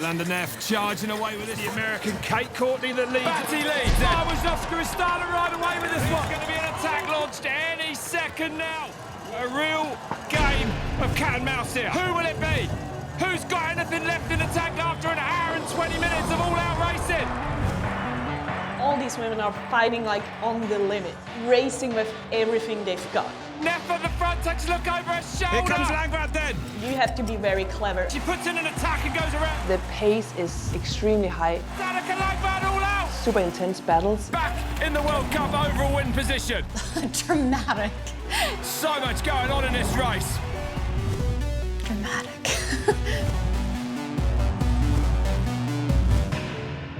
Jolanda Neff charging away with it. The American Kate Courtney that leads. Batty leads. Wojnowska is starting right away with this one. It's going to be an attack launched any second now. A real game of cat and mouse here. Who will it be? Who's got anything left in the tank after an hour and 20 minutes of all-out racing? All these women are fighting like on the limit, racing with everything they've got. Neff at the front takes a look over her shoulder. Here comes Langvad then. You have to be very clever. She puts in an attack and goes around. The pace is extremely high. Annika Langvad all out. Super intense battles. Back in the World Cup overall win position. Dramatic. So much going on in this race. Dramatic.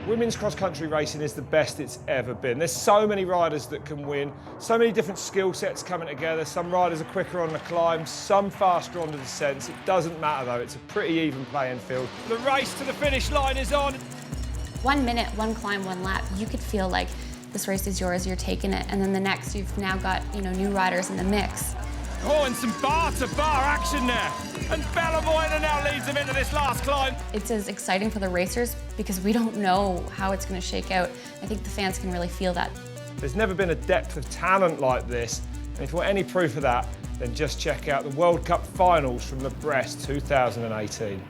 Women's cross-country racing is the best it's ever been. There's so many riders that can win, so many different skill sets coming together. Some riders are quicker on the climb, some faster on the descents. It doesn't matter though, it's a pretty even playing field. The race to the finish line is on. 1 minute, one climb, one lap. You could feel like this race is yours, you're taking it, and then the next you've now got, new riders in the mix. Oh, and some bar-to-bar action there. And Bella now leads them into this last climb. It's as exciting for the racers because we don't know how it's going to shake out. I think the fans can really feel that. There's never been a depth of talent like this, and if you want any proof of that, then just check out the World Cup finals from Bresse 2018.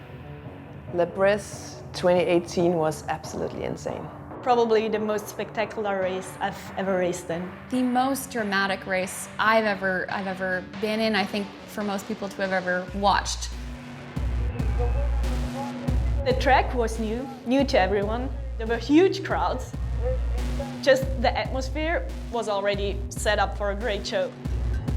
Bresse 2018 was absolutely insane. Probably the most spectacular race I've ever raced in. The most dramatic race I've ever been in, I think, for most people to have ever watched. The track was new to everyone. There were huge crowds. Just the atmosphere was already set up for a great show.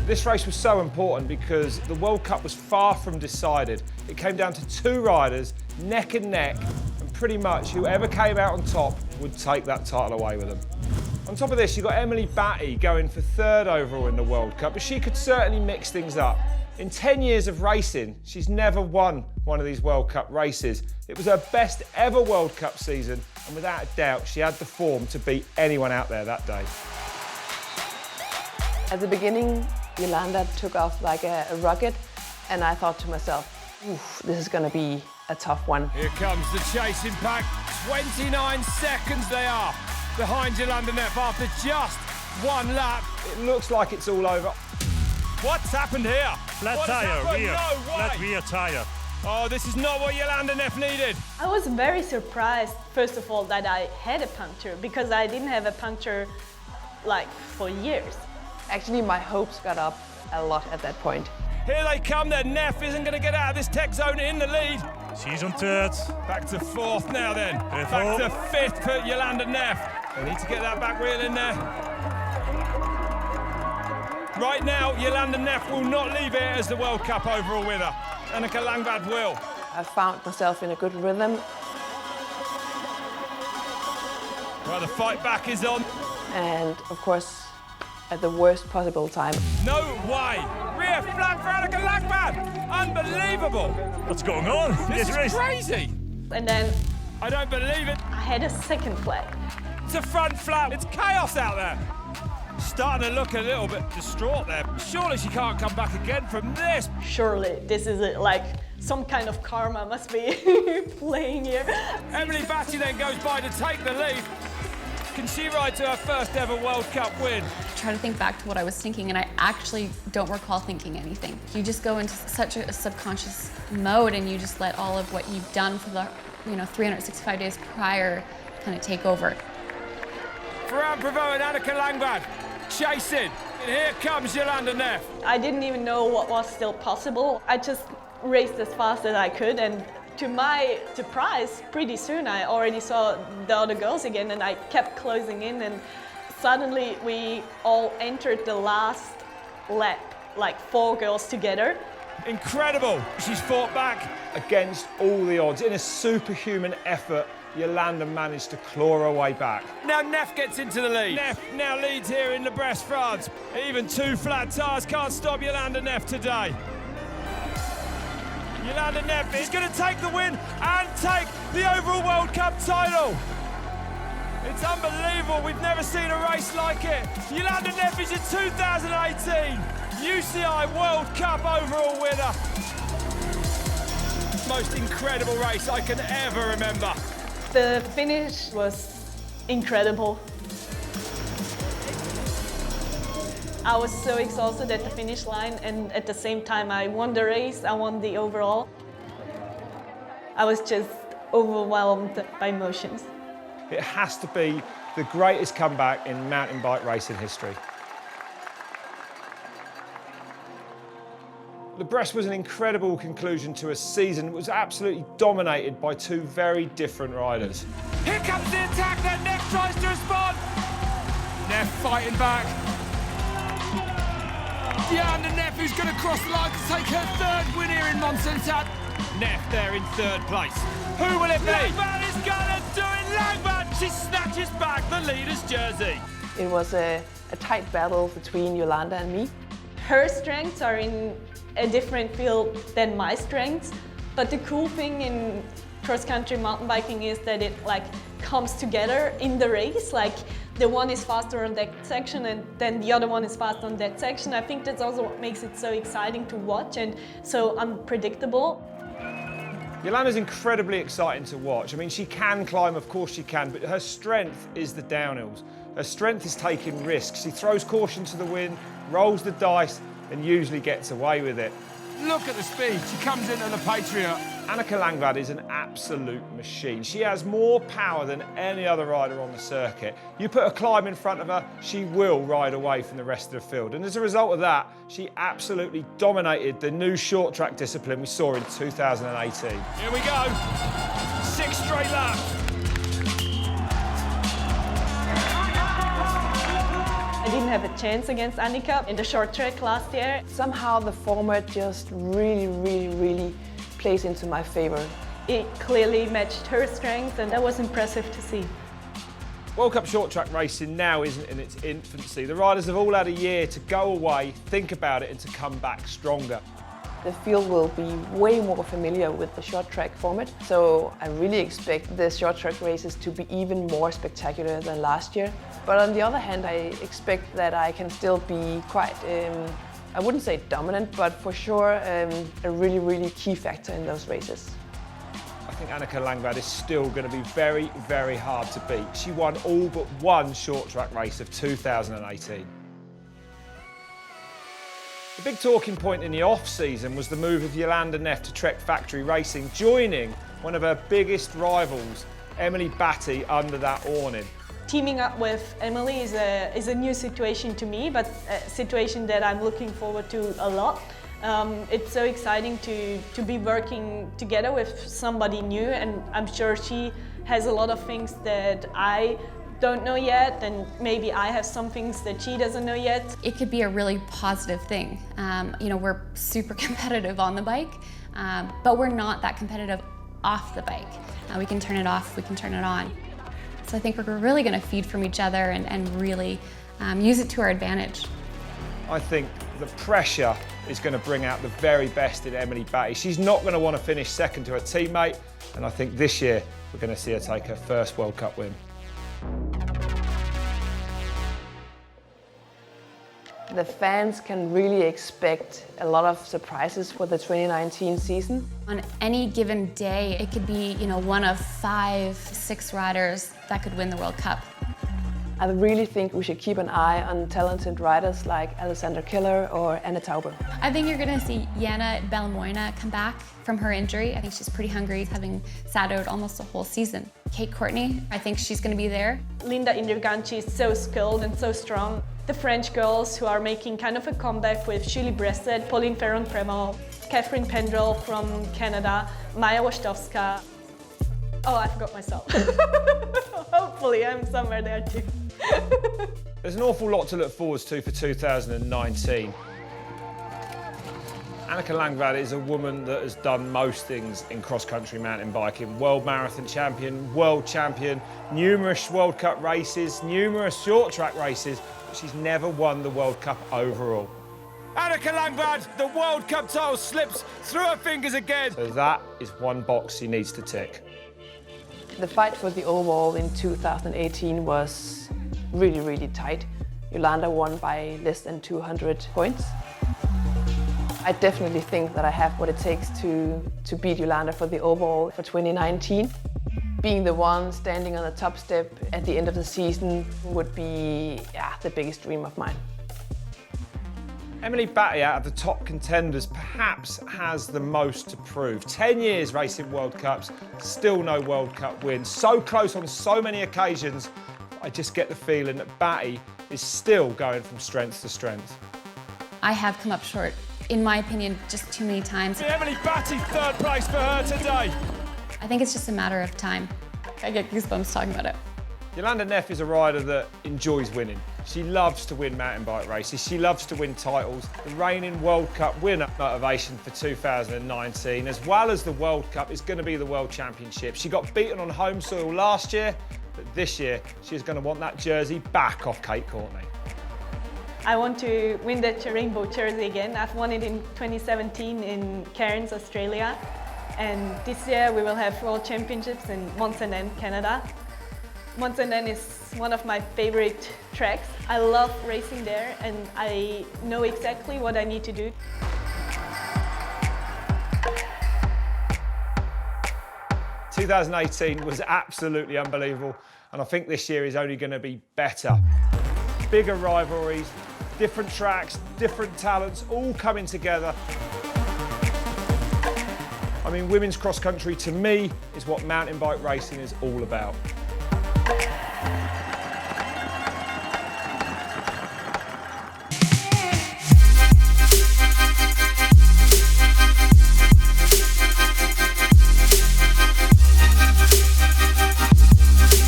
This race was so important because the World Cup was far from decided. It came down to two riders, neck and neck, and pretty much whoever came out on top would take that title away with them. On top of this, you've got Emily Batty going for third overall in the World Cup, but she could certainly mix things up. In 10 years of racing, she's never won one of these World Cup races. It was her best ever World Cup season, and without a doubt, she had the form to beat anyone out there that day. At the beginning, Jolanda took off like a rocket, and I thought to myself, oof, this is going to be a tough one. Here comes the chasing pack. 29 seconds they are behind Jolanda Neff after just one lap. It looks like it's all over. What's happened here? Flat What has tire, happened? rear. No way. Flat rear tire. Oh, this is not what Jolanda Neff needed. I was very surprised, first of all, that I had a puncture, because I didn't have a puncture like for years. Actually, my hopes got up a lot at that point. Here they come then. Neff isn't going to get out of this tech zone in the lead. She's on third. Back to fourth now then. Fifth. Back to fifth for Jolanda Neff. They need to get that back wheel in there. Right now, Jolanda Neff will not leave here as the World Cup overall winner. Annika Langvad will. I found myself in a good rhythm. Well, the fight back is on. And of course, at the worst possible time. No way. Rear flag for Annika Langvad. Unbelievable. What's going on? This is crazy. And then I don't believe it. I had a second flag. It's a front flap. It's chaos out there. Starting to look a little bit distraught there. Surely she can't come back again from this. Surely this is like some kind of karma must be playing here. Emily Batty then goes by to take the lead. Can she ride to her first ever World Cup win? I try to think back to what I was thinking, and I actually don't recall thinking anything. You just go into such a subconscious mode, and you just let all of what you've done for the 365 days prior kind of take over. Ferran Prevot and Annika Langvad chasing. And here comes Jolanda Neff. I didn't even know what was still possible. I just raced as fast as I could, and to my surprise, pretty soon I already saw the other girls again, and I kept closing in, and suddenly we all entered the last lap, like 4 girls together. Incredible. She's fought back. Against all the odds, in a superhuman effort, Jolanda managed to claw her way back. Now Neff gets into the lead. Neff now leads here in Bresse, France. Even 2 flat tyres can't stop Jolanda Neff today. Jolanda Neff is going to take the win and take the overall World Cup title. It's unbelievable. We've never seen a race like it. Jolanda Neff is your 2018 UCI World Cup overall winner. most incredible race I can ever remember. The finish was incredible. I was so exhausted at the finish line, and at the same time I won the race, I won the overall. I was just overwhelmed by emotions. It has to be the greatest comeback in mountain bike racing history. The Bresse was an incredible conclusion to a season that was absolutely dominated by two very different riders. Here comes the attack, then Neff tries to respond. Neff fighting back. Jolanda Neff, who's going to cross the line to take her third win here in Monsentat. Neff there in third place. Who will it be? Langvad is going to do it. Langvad, she snatches back the leader's jersey. It was a tight battle between Jolanda and me. Her strengths are in a different field than my strengths, but the cool thing in cross-country mountain biking is that it comes together in the race. The one is faster on that section and then the other one is fast on that section. I think that's also what makes it so exciting to watch and so unpredictable. Jolanda's incredibly exciting to watch. I mean, she can climb, of course she can, but her strength is the downhills. Her strength is taking risks. She throws caution to the wind, rolls the dice, and usually gets away with it. Look at the speed. She comes into the Patriot. Annika Langvad is an absolute machine. She has more power than any other rider on the circuit. You put a climb in front of her, she will ride away from the rest of the field. And as a result of that, she absolutely dominated the new short track discipline we saw in 2018. Here we go. 6 straight laps. I didn't have a chance against Annika in the short track last year. Somehow the format just really plays into my favor. It clearly matched her strengths and that was impressive to see. World Cup short track racing now isn't in its infancy. The riders have all had a year to go away, think about it and to come back stronger. The field will be way more familiar with the short track format, so I really expect the short track races to be even more spectacular than last year. But on the other hand, I expect that I can still be quite, I wouldn't say dominant, but for sure a really key factor in those races. I think Annika Langvad is still going to be very hard to beat. She won all but one short track race of 2018. The big talking point in the off-season was the move of Jolanda Neff to Trek Factory Racing, joining one of her biggest rivals, Emily Batty, under that awning. Teaming up with Emily is a new situation to me, but a situation that I'm looking forward to a lot. It's so exciting to be working together with somebody new, and I'm sure she has a lot of things that I don't know yet, and maybe I have some things that she doesn't know yet. It could be a really positive thing. We're super competitive on the bike, but we're not that competitive off the bike. We can turn it off, we can turn it on. So I think we're really going to feed from each other and really use it to our advantage. I think the pressure is going to bring out the very best in Emily Batty. She's not going to want to finish second to her teammate, and I think this year we're going to see her take her first World Cup win. The fans can really expect a lot of surprises for the 2019 season. On any given day, it could be, one of 5, 6 riders that could win the World Cup. I really think we should keep an eye on talented riders like Alexander Keller or Anna Tauber. I think you're going to see Jana Belmoina come back from her injury. I think she's pretty hungry, having sat out almost a whole season. Kate Courtney, I think she's going to be there. Linda Inderganci is so skilled and so strong. The French girls who are making kind of a comeback with Julie Bresse, Pauline Ferron-Premont, Catherine Pendrell from Canada, Maja Wojtowska. Oh, I forgot myself. Hopefully I'm somewhere there too. There's an awful lot to look forward to for 2019. Annika Langvad is a woman that has done most things in cross-country mountain biking. World marathon champion, world champion, numerous World Cup races, numerous short track races, but she's never won the World Cup overall. Annika Langvad, the World Cup title slips through her fingers again. So that is one box she needs to tick. The fight for the overall in 2018 was really tight. Jolanda won by less than 200 points. I definitely think that I have what it takes to beat Jolanda for the overall for 2019. Being the one standing on the top step at the end of the season would be the biggest dream of mine. Emily Batty, out of the top contenders, perhaps has the most to prove. 10 years racing World Cups, still no World Cup win. So close on so many occasions, I just get the feeling that Batty is still going from strength to strength. I have come up short, in my opinion, just too many times. Emily Batty, third place for her today. I think it's just a matter of time. I get goosebumps talking about it. Jolanda Neff is a rider that enjoys winning. She loves to win mountain bike races. She loves to win titles. The reigning World Cup winner motivation for 2019, as well as the World Cup, is going to be the World Championship. She got beaten on home soil last year, but this year she's going to want that jersey back off Kate Courtney. I want to win the rainbow jersey again. I've won it in 2017 in Cairns, Australia. And this year we will have World Championships in Montana, Canada. Montana is one of my favorite tracks. I love racing there and I know exactly what I need to do. "2018 was absolutely unbelievable, and I think this year is only going to be better. Bigger rivalries, different tracks, different talents, all coming together. I mean, women's cross country to me is what mountain bike racing is all about.